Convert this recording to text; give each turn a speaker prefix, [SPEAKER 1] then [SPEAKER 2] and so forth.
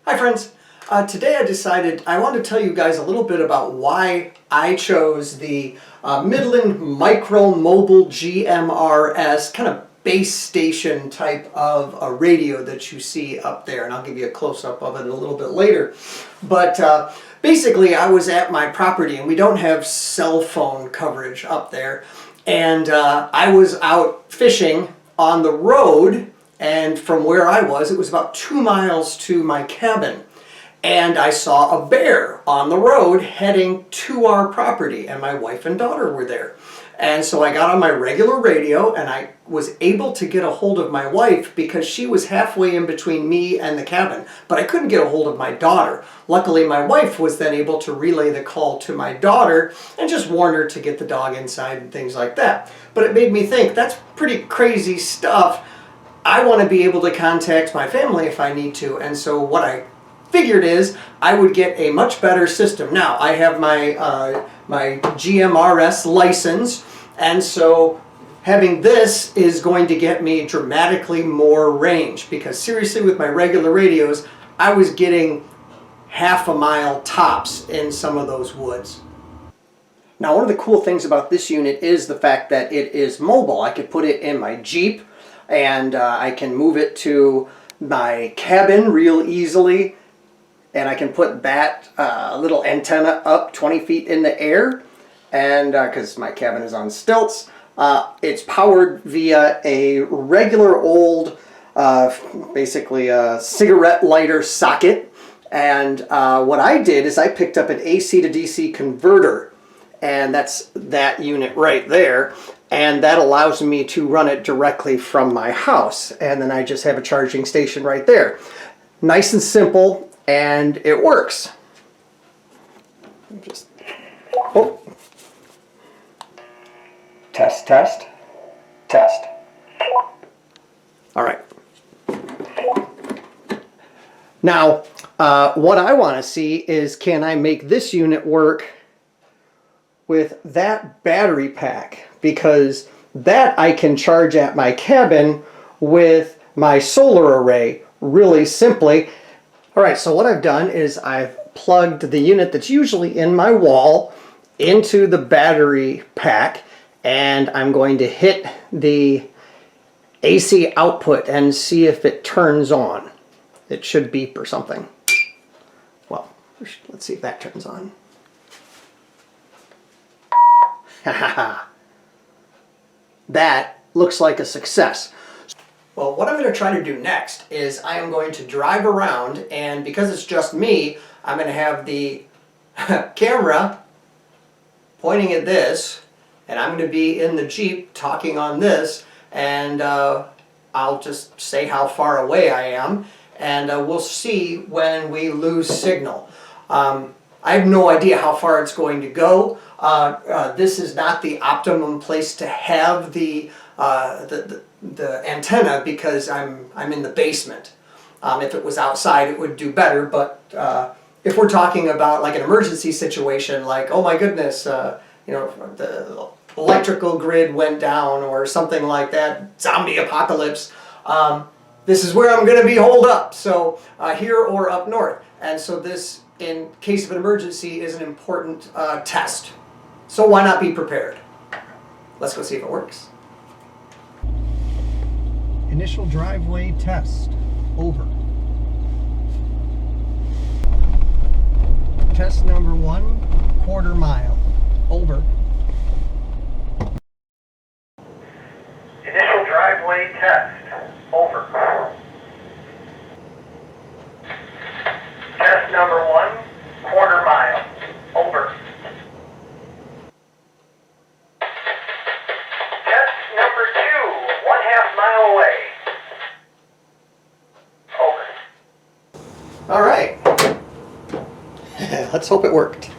[SPEAKER 1] Hi friends, today I decided I want to tell you guys a little bit about why I chose the Midland Micro Mobile GMRS kind of base station type of a radio that you see up there, and I'll give you a close-up of it a little bit later. But basically I was at my property and we don't have cell phone coverage up there, and I was out fishing on the road, and from where I was, it was about 2 miles to my cabin. And I saw a bear on the road heading to our property, and my wife and daughter were there. And so I got on my regular radio and I was able to get a hold of my wife because she was halfway in between me and the cabin, but I couldn't get a hold of my daughter. Luckily, my wife was then able to relay the call to my daughter and just warn her to get the dog inside and things like that. But it made me think, that's pretty crazy stuff. I want to be able to contact my family if I need to, and so what I figured is I would get a much better system. Now I have my my GMRS license, and so having this is going to get me dramatically more range, because seriously, with my regular radios I was getting half a mile tops in some of those woods. Now, one of the cool things about this unit is the fact that it is mobile. I could put it in my Jeep, and I can move it to my cabin real easily, and I can put that little antenna up 20 feet in the air, and because my cabin is on stilts, it's powered via a regular old basically a cigarette lighter socket. And what I did is I picked up an AC to DC converter, and that's that unit right there, and that allows me to run it directly from my house, and then I just have a charging station right there. Nice and simple, and it works. Just, oh. Test, test, test. All right. Now, what I want to see is, can I make this unit work with that battery pack? Because that I can charge at my cabin with my solar array really simply. All right, so what I've done is I've plugged the unit that's usually in my wall into the battery pack, and I'm going to hit the AC output and see if it turns on. It should beep or something. Well, let's see if that turns on. That looks like a success. Well, what I'm going to try to do next is I am going to drive around, and because it's just me, I'm going to have the camera pointing at this, and I'm going to be in the Jeep talking on this, and I'll just say how far away I am, and we'll see when we lose signal. I have no idea how far it's going to go. This is not the optimum place to have the antenna, because I'm in the basement. If it was outside it would do better, but if we're talking about like an emergency situation, like, oh my goodness, you know, the electrical grid went down or something like that, zombie apocalypse, this is where I'm going to be holed up, so here or up north. And so this, in case of an emergency, is an important test. So why not be prepared? Let's go see if it works. Initial driveway test over. Test number 1, quarter mile. Over.
[SPEAKER 2] Initial driveway test. Over. Test number 1, quarter mile. Over. Test number 2, 1/2 mile away. Over.
[SPEAKER 1] All right. Let's hope it worked.